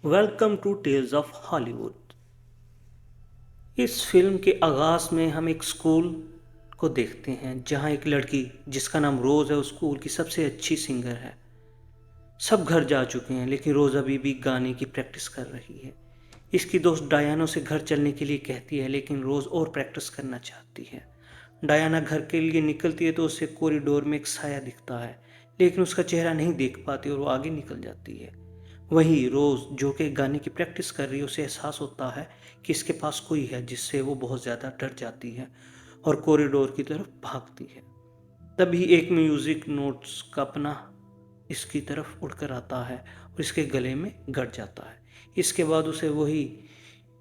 Welcome to tales of Hollywood. इस film के आगाज में हम एक स्कूल को देखते हैं जहां एक लड़की जिसका नाम रोज है उस स्कूल की सबसे अच्छी सिंगर है। सब घर जा चुके हैं लेकिन रोज अभी भी गाने की प्रैक्टिस कर रही है। इसकी दोस्त डायना उसे घर चलने के लिए कहती है लेकिन रोज और प्रैक्टिस करना चाहती है। डायना घर के लिए निकलती है तो उसे कॉरिडोर में एक साया दिखता है लेकिन उसका चेहरा नहीं देख पाती और वो आगे निकल जाती है। वही रोज जो कि गाने की प्रैक्टिस कर रही है उसे एहसास होता है कि इसके पास कोई है जिससे वो बहुत ज़्यादा डर जाती है और कॉरिडोर की तरफ भागती है। तभी एक म्यूजिक नोट्स का अपना इसकी तरफ उड़कर आता है और इसके गले में गड़ जाता है। इसके बाद उसे वही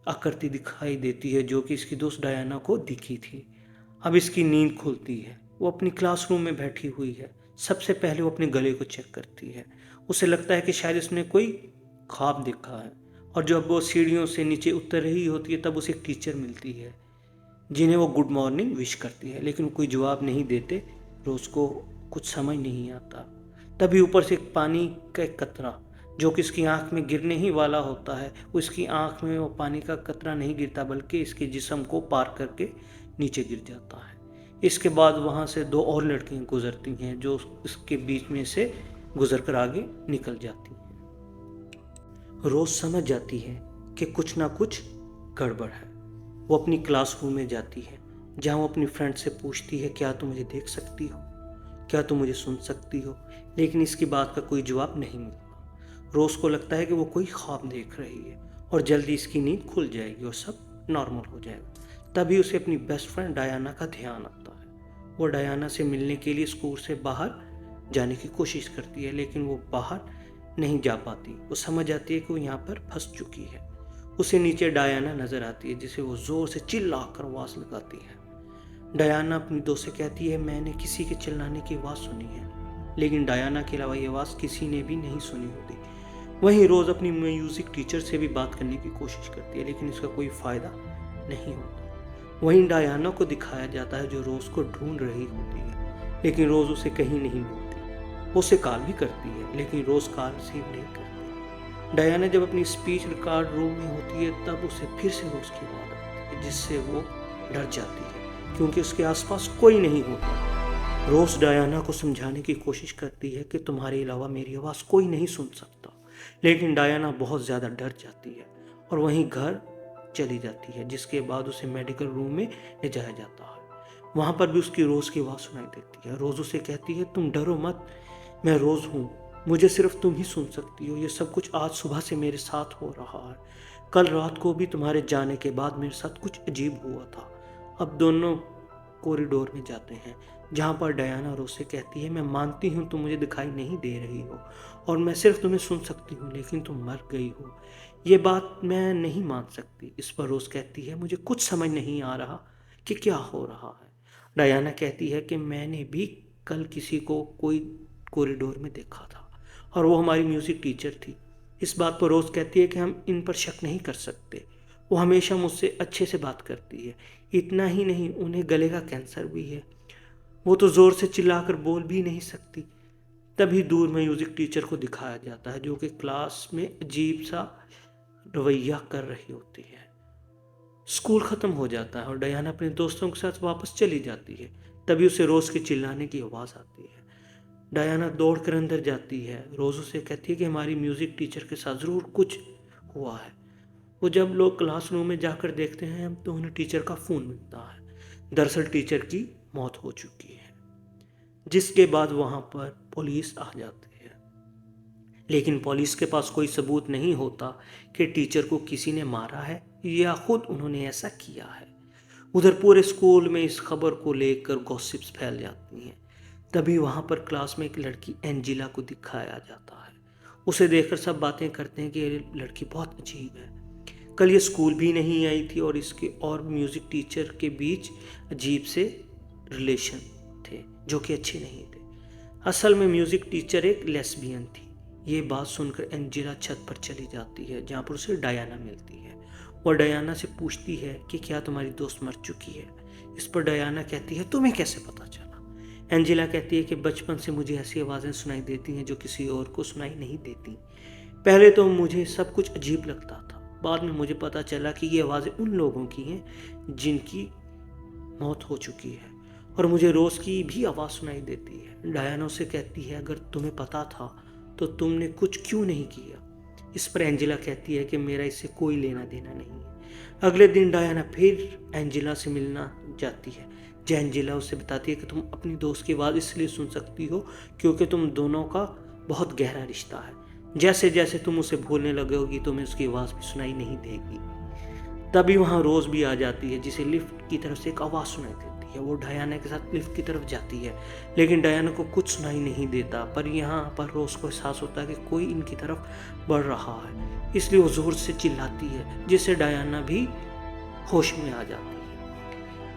आकृति दिखाई देती है जो कि इसकी दोस्त डायना को दिखी थी। अब इसकी नींद खुलती है। वो अपनी क्लासरूम में बैठी हुई है। सबसे पहले वो अपने गले को चेक करती है। उसे लगता है कि शायद उसने कोई ख्वाब देखा है। और जब वो सीढ़ियों से नीचे उतर रही होती है तब उसे एक टीचर मिलती है जिन्हें वो गुड मॉर्निंग विश करती है लेकिन कोई जवाब नहीं देते। रोज को कुछ समझ नहीं आता। तभी ऊपर से एक पानी का एक कतरा जो कि इसकी आंख में गिरने ही वाला होता है, उसकी आंख में वो पानी का कतरा नहीं गिरता बल्कि इसके जिस्म को पार करके नीचे गिर जाता है। इसके बाद वहाँ से दो और लड़कियाँ गुजरती हैं जो इसके बीच में से गुजर कर आगे निकल जाती हैं। रोज समझ जाती है कि कुछ ना कुछ गड़बड़ है। वो अपनी क्लासरूम में जाती है जहाँ वो अपनी फ्रेंड से पूछती है, क्या तुम मुझे देख सकती हो, क्या तुम मुझे सुन सकती हो, लेकिन इसकी बात का कोई जवाब नहीं मिलता। रोज को लगता है कि वो कोई ख्वाब देख रही है और जल्दी इसकी नींद खुल जाएगी और सब नॉर्मल हो जाएगा। तभी उसे अपनी बेस्ट फ्रेंड डायना का ध्यान आता है। वो डायना से मिलने के लिए स्कूल से बाहर जाने की कोशिश करती है लेकिन वो बाहर नहीं जा पाती। वो समझ जाती है कि वो यहाँ पर फंस चुकी है। उसे नीचे डायना नजर आती है जिसे वो जोर से चिल्लाकर आवाज लगाती है। डायना अपनी दोस्त से कहती है, मैंने किसी के चिल्लाने की आवाज़ सुनी है, लेकिन डायना के अलावा ये आवाज़ किसी ने भी नहीं सुनी होती। वहीं रोज़ अपनी म्यूज़िक टीचर से भी बात करने की कोशिश करती है लेकिन इसका कोई फ़ायदा नहीं होता। वहीं डायना को दिखाया जाता है जो रोज़ को ढूंढ रही होती है लेकिन रोज़ उसे कहीं नहीं मिलती। वो उसे कॉल भी करती है लेकिन रोज़ कॉल रिसीव नहीं करती। डायना जब अपनी स्पीच रिकॉर्ड रूम में होती है तब उसे फिर से रोज़ की आवाज़ आती है जिससे वो डर जाती है क्योंकि उसके आसपास कोई नहीं होता। रोज डायना को समझाने की कोशिश करती है कि तुम्हारे अलावा मेरी आवाज़ कोई नहीं सुन सकता, लेकिन डायना बहुत ज़्यादा डर जाती है और वहीं घर चली जाती है। जिसके बाद उसे मेडिकल रूम में ले जाया जाता है। वहाँ पर भी उसकी रोज़ की आवाज़ सुनाई देती है। रोज़ उसे कहती है, तुम डरो मत, मैं रोज़ हूँ, मुझे सिर्फ तुम ही सुन सकती हो। ये सब कुछ आज सुबह से मेरे साथ हो रहा है। कल रात को भी तुम्हारे जाने के बाद मेरे साथ कुछ अजीब हुआ था। अब दोनों कॉरिडोर में जाते हैं जहाँ पर डायना रोज से कहती है, मैं मानती हूँ तुम मुझे दिखाई नहीं दे रही हो और मैं सिर्फ तुम्हें सुन सकती हूँ लेकिन तुम मर गई हो, ये बात मैं नहीं मान सकती। इस पर रोज कहती है, मुझे कुछ समझ नहीं आ रहा कि क्या हो रहा है। डायना कहती है कि मैंने भी कल किसी को कोई कॉरिडोर में देखा था और वो हमारी म्यूज़िक टीचर थी। इस बात पर रोज़ कहती है कि हम इन पर शक नहीं कर सकते। वो हमेशा मुझसे अच्छे से बात करती है। इतना ही नहीं, उन्हें गले का कैंसर भी है। वो तो ज़ोर से चिल्लाकर बोल भी नहीं सकती। तभी दूर म्यूज़िक टीचर को दिखाया जाता है जो कि क्लास में अजीब सा रवैया कर रही होती है। स्कूल ख़त्म हो जाता है और डायना अपने दोस्तों के साथ वापस चली जाती है। तभी उसे रोज़ के चिल्लाने की आवाज़ आती है। डायना दौड़कर अंदर जाती है। रोज़ उसे कहती है कि हमारी म्यूज़िक टीचर के साथ ज़रूर कुछ हुआ है। वो जब लोग क्लासरूम में जाकर देखते हैं तो उन्हें टीचर का फ़ोन मिलता है। दरअसल टीचर की मौत हो चुकी है। जिसके बाद वहाँ पर पुलिस आ जाती है लेकिन पुलिस के पास कोई सबूत नहीं होता कि टीचर को किसी ने मारा है या खुद उन्होंने ऐसा किया है। उधर पूरे स्कूल में इस खबर को लेकर गॉसिप्स फैल जाती हैं। तभी वहाँ पर क्लास में एक लड़की एंजिला को दिखाया जाता है। उसे देखकर सब बातें करते हैं कि ये लड़की बहुत अजीब है। कल ये स्कूल भी नहीं आई थी और इसके और म्यूज़िक टीचर के बीच अजीब से रिलेशन थे जो कि अच्छे नहीं थे। असल में म्यूज़िक टीचर एक लेस्बियन थी। ये बात सुनकर एंजेला छत पर चली जाती है जहाँ पर उसे डायना मिलती है। वो डायना से पूछती है कि क्या तुम्हारी दोस्त मर चुकी है। इस पर डायना कहती है, तुम्हें कैसे पता चला। एंजेला कहती है कि बचपन से मुझे ऐसी आवाज़ें सुनाई देती हैं जो किसी और को सुनाई नहीं देती। पहले तो मुझे सब कुछ अजीब लगता था, बाद में मुझे पता चला कि ये आवाज़ें उन लोगों की हैं जिनकी मौत हो चुकी है, और मुझे रोज़ की भी आवाज़ सुनाई देती है। डायना उससे कहती है, अगर तुम्हें पता था तो तुमने कुछ क्यों नहीं किया? इस पर एंजेला कहती है कि मेरा इससे कोई लेना देना नहीं है। अगले दिन डायना फिर एंजेला से मिलना जाती है। एंजेला उसे बताती है कि तुम अपनी दोस्त की आवाज़ इसलिए सुन सकती हो क्योंकि तुम दोनों का बहुत गहरा रिश्ता है। जैसे जैसे तुम उसे भूलने लगोगी तुम्हें उसकी आवाज़ भी सुनाई नहीं देगी। तभी वहाँ रोज़ भी आ जाती है, जिसे लिफ्ट की तरफ से एक आवाज़ सुनाई देती है। वो डायना के साथ लिफ्ट की तरफ जाती है, लेकिन डायना को कुछ सुनाई नहीं देता। पर यहाँ पर रोज़ को एहसास होता है कि कोई इनकी तरफ बढ़ रहा है, इसलिए वो ज़ोर से चिल्लाती है, जिससे डायना भी होश में आ जाती है।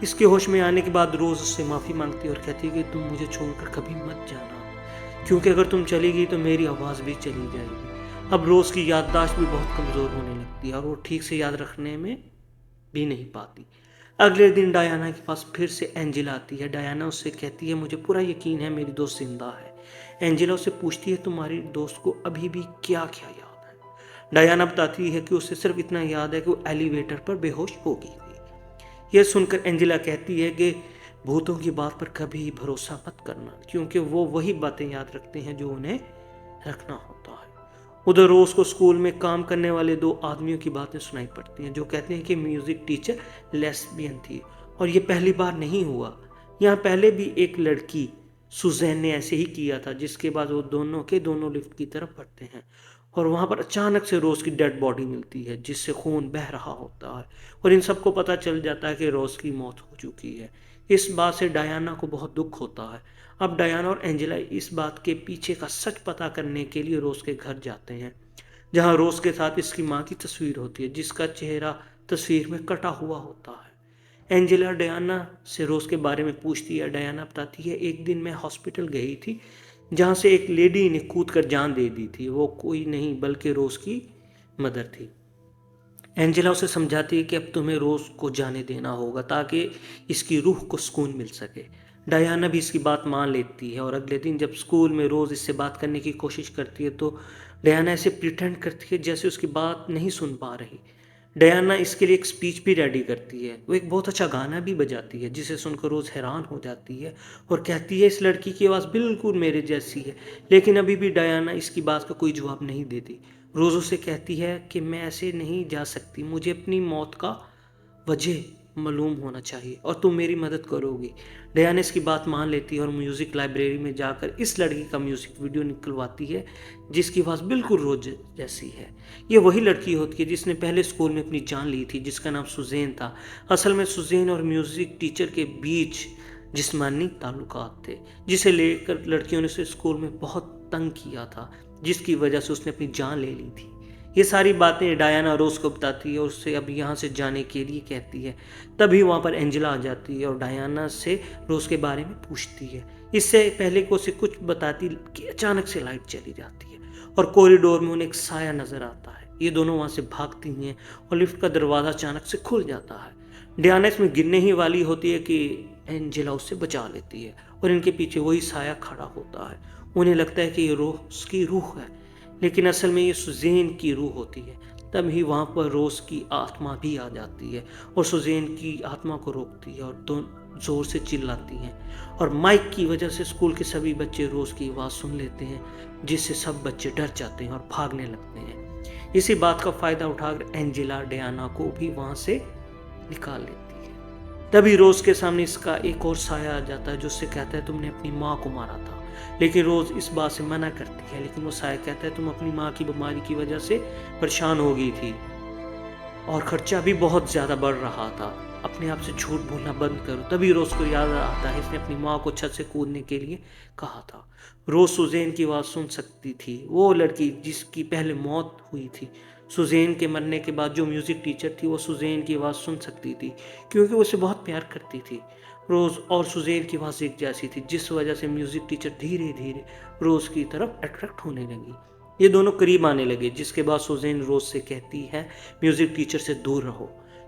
इसके होश में आने के बाद रोज़ उससे माफ़ी मांगती है और कहती है कि तुम मुझे छोड़कर कभी मत जाना, क्योंकि अगर तुम चली गई तो मेरी आवाज़ भी चली जाएगी। अब रोज़ की याददाश्त भी बहुत कमज़ोर होने लगती है और वो ठीक से याद रखने में भी नहीं पाती। अगले दिन डायना के पास फिर से एंजेला आती है। डायना उससे कहती है, मुझे पूरा यकीन है मेरी दोस्त जिंदा है। एंजेला उससे पूछती है, तुम्हारी दोस्त को अभी भी क्या क्या याद है? डायना बताती है कि उसे सिर्फ इतना याद है कि वो एलिवेटर पर बेहोश हो गई थी। यह सुनकर एंजेला कहती है कि भूतों की बात पर कभी भरोसा मत करना, क्योंकि वो वही बातें याद रखते हैं जो उन्हें रखना होता है। उधर रोज को स्कूल में काम करने वाले दो आदमियों की बातें सुनाई पड़ती हैं, जो कहते हैं कि म्यूजिक टीचर लेस्बियन थी, और ये पहली बार नहीं हुआ। यहाँ पहले भी एक लड़की सुजैन ने ऐसे ही किया था, जिसके बाद वो दोनों के दोनों लिफ्ट की तरफ बढ़ते हैं और वहाँ पर अचानक से रोज की डेड बॉडी मिलती है, जिससे खून बह रहा होता है, और इन सबको पता चल जाता है कि रोज की मौत हो चुकी है। इस बात से डायना को बहुत दुख होता है। अब डायना और एंजेला इस बात के पीछे का सच पता करने के लिए रोज के घर जाते हैं, जहां रोज के साथ इसकी माँ की तस्वीर होती है, जिसका चेहरा तस्वीर में कटा हुआ होता है। एंजेला डायना से रोज के बारे में पूछती है। डायना बताती है, एक दिन मैं हॉस्पिटल गई थी जहां से एक लेडी ने कूद कर जान दे दी थी। वो कोई नहीं बल्कि रोज की मदर थी। एंजेला उसे समझाती है कि अब तुम्हें रोज को जाने देना होगा ताकि इसकी रूह को सुकून मिल सके। डायना भी इसकी बात मान लेती है, और अगले दिन जब स्कूल में रोज इससे बात करने की कोशिश करती है तो डायना ऐसे प्रिटेंड करती है जैसे उसकी बात नहीं सुन पा रही। डायना इसके लिए एक स्पीच भी रेडी करती है। वो एक बहुत अच्छा गाना भी बजाती है, जिसे सुनकर रोज हैरान हो जाती है और कहती है, इस लड़की की आवाज़ बिल्कुल मेरे जैसी है। लेकिन अभी भी डायना इसकी बात का कोई जवाब नहीं देती। रोज उसे कहती है कि मैं ऐसे नहीं जा सकती, मुझे अपनी मौत का वजह मालूम होना चाहिए और तुम मेरी मदद करोगी। डायना इसकी बात मान लेती है और म्यूज़िक लाइब्रेरी में जाकर इस लड़की का म्यूज़िक वीडियो निकलवाती है, जिसकी आवाज़ बिल्कुल रोज जैसी है। ये वही लड़की होती है जिसने पहले स्कूल में अपनी जान ली थी, जिसका नाम सुजैन था। असल में सुजैन और म्यूज़िक टीचर के बीच जिस्मानी ताल्लुकात थे, जिसे लेकर लड़कियों ने उसे स्कूल में बहुत तंग किया था, जिसकी वजह से उसने अपनी जान ले ली थी। ये सारी बातें डायना रोज को बताती है और उससे अब यहाँ से जाने के लिए कहती है। तभी वहाँ पर एंजेला आ जाती है और डायना से रोज के बारे में पूछती है। इससे पहले कि उसे कुछ बताती कि अचानक से लाइट चली जाती है और कॉरिडोर में उन्हें एक साया नजर आता है। ये दोनों वहाँ से भागती हैं और लिफ्ट का दरवाज़ा अचानक से खुल जाता है। डायना इसमें गिरने ही वाली होती है कि एंजेला उससे बचा लेती है और इनके पीछे वही साया खड़ा होता है। उन्हें लगता है कि ये उसकी रूह है, लेकिन असल में ये सुजैन की रूह होती है। तभी वहाँ पर रोज की आत्मा भी आ जाती है और सुजैन की आत्मा को रोकती है और दोनों जोर से चिल्लाती हैं, और माइक की वजह से स्कूल के सभी बच्चे रोज की आवाज़ सुन लेते हैं, जिससे सब बच्चे डर जाते हैं और भागने लगते हैं। इसी बात का फ़ायदा उठाकर एंजेला डायना को भी वहाँ से निकाल लेती है। तभी रोज के सामने इसका एक और साया आ जाता है, जो उससे कहता है, तुमने अपनी माँ को मारा था। लेकिन रोज इस बात से मना करती है, लेकिन वो साया कहता है, तुम अपनी माँ की बीमारी की वजह से परेशान हो गई थी और खर्चा भी बहुत ज़्यादा बढ़ रहा था, अपने आप से झूठ बोलना बंद करो। तभी रोज को याद आता है इसने अपनी माँ को छत से कूदने के लिए कहा था। रोज सुजैन की आवाज़ सुन सकती थी, वो लड़की जिसकी पहले मौत हुई थी। सुजैन के मरने के बाद जो म्यूज़िक टीचर थी, वो सुजैन की आवाज़ सुन सकती थी क्योंकि वो उसे बहुत प्यार करती थी। रोज़ और सुजैन की आवाज़ एक जैसी थी, जिस वजह से म्यूज़िक टीचर धीरे धीरे रोज़ की तरफ अट्रैक्ट होने लगी। ये दोनों करीब आने लगे, जिसके बाद सुजैन रोज़ से कहती है, म्यूज़िक टीचर से दूर रहो,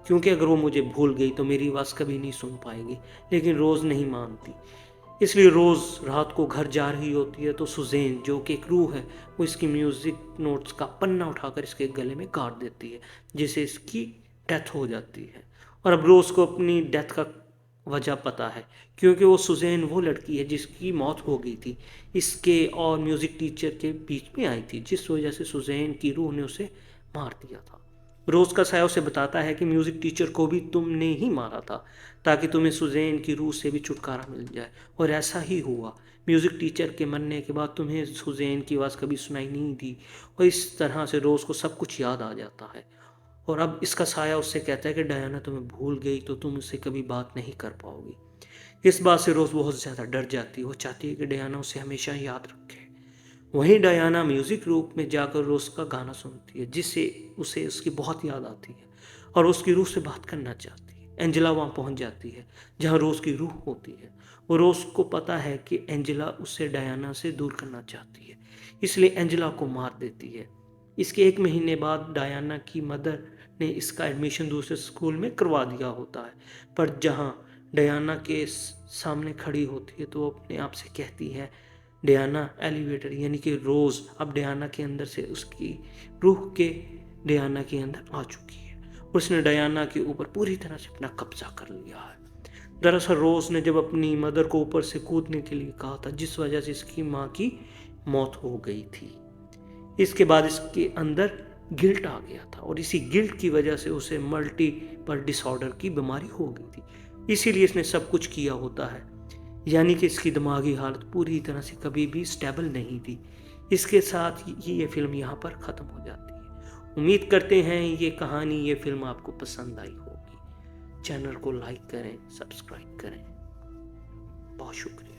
क्योंकि अगर वो मुझे भूल गई तो मेरी आवाज़ कभी नहीं सुन पाएगी। लेकिन रोज़ नहीं मानती। इसलिए रोज़ रात को घर जा रही होती है तो सुज़ैन जो कि एक रूह है, वो इसकी म्यूज़िक नोट्स का पन्ना उठाकर इसके गले में गाड़ देती है, जिससे इसकी डेथ हो जाती है। और अब रोज़ को अपनी डेथ का वजह पता है, क्योंकि वो सुज़ैन वो लड़की है जिसकी मौत हो गई थी, इसके और म्यूज़िक टीचर के बीच में आई थी, जिस वजह से सुज़ैन की रूह ने उसे मार दिया था। रोज़ का साया उसे बताता है कि म्यूज़िक टीचर को भी तुमने ही मारा था, ताकि तुम्हें सुज़ैन की रूह से भी छुटकारा मिल जाए। और ऐसा ही हुआ। म्यूज़िक टीचर के मरने के बाद तुम्हें सुज़ैन की आवाज़ कभी सुनाई नहीं दी, और इस तरह से रोज़ को सब कुछ याद आ जाता है। और अब इसका साया उससे कहता है कि डायना तुम्हें भूल गई तो तुम उससे कभी बात नहीं कर पाओगी। इस बात से रोज़ बहुत ज़्यादा डर जाती है। वो चाहती है कि डायना उसे हमेशा याद रखे। वहीं डायना म्यूजिक रूम में जाकर रोज का गाना सुनती है, जिससे उसे उसकी बहुत याद आती है और उसकी रूह से बात करना चाहती है। एंजेला वहां पहुंच जाती है जहां रोज की रूह होती है। वो रोज को पता है कि एंजेला उससे डायना से दूर करना चाहती है, इसलिए एंजेला को मार देती है। इसके एक महीने बाद डायना की मदर ने इसका एडमिशन दूसरे स्कूल में करवा दिया होता है, पर जहाँ डायना के सामने खड़ी होती है तो वो अपने आप से कहती है, डियाना एलिवेटर यानी कि रोज़ अब डियाना के अंदर से उसकी रूह के डियाना के अंदर आ चुकी है। उसने डियाना के ऊपर पूरी तरह से अपना कब्जा कर लिया है। दरअसल रोज़ ने जब अपनी मदर को ऊपर से कूदने के लिए कहा था, जिस वजह से इसकी माँ की मौत हो गई थी। इसके बाद इसके अंदर गिल्ट आ गया था और इसी गिल्ट की वजह से उसे मल्टीपल डिसऑर्डर की बीमारी हो गई थी। इसीलिए इसने सब कुछ किया होता है, यानी कि इसकी दिमागी हालत पूरी तरह से कभी भी स्टेबल नहीं थी। इसके साथ ही ये फिल्म यहाँ पर ख़त्म हो जाती है। उम्मीद करते हैं ये कहानी, ये फिल्म आपको पसंद आई होगी। चैनल को लाइक करें, सब्सक्राइब करें। बहुत शुक्रिया।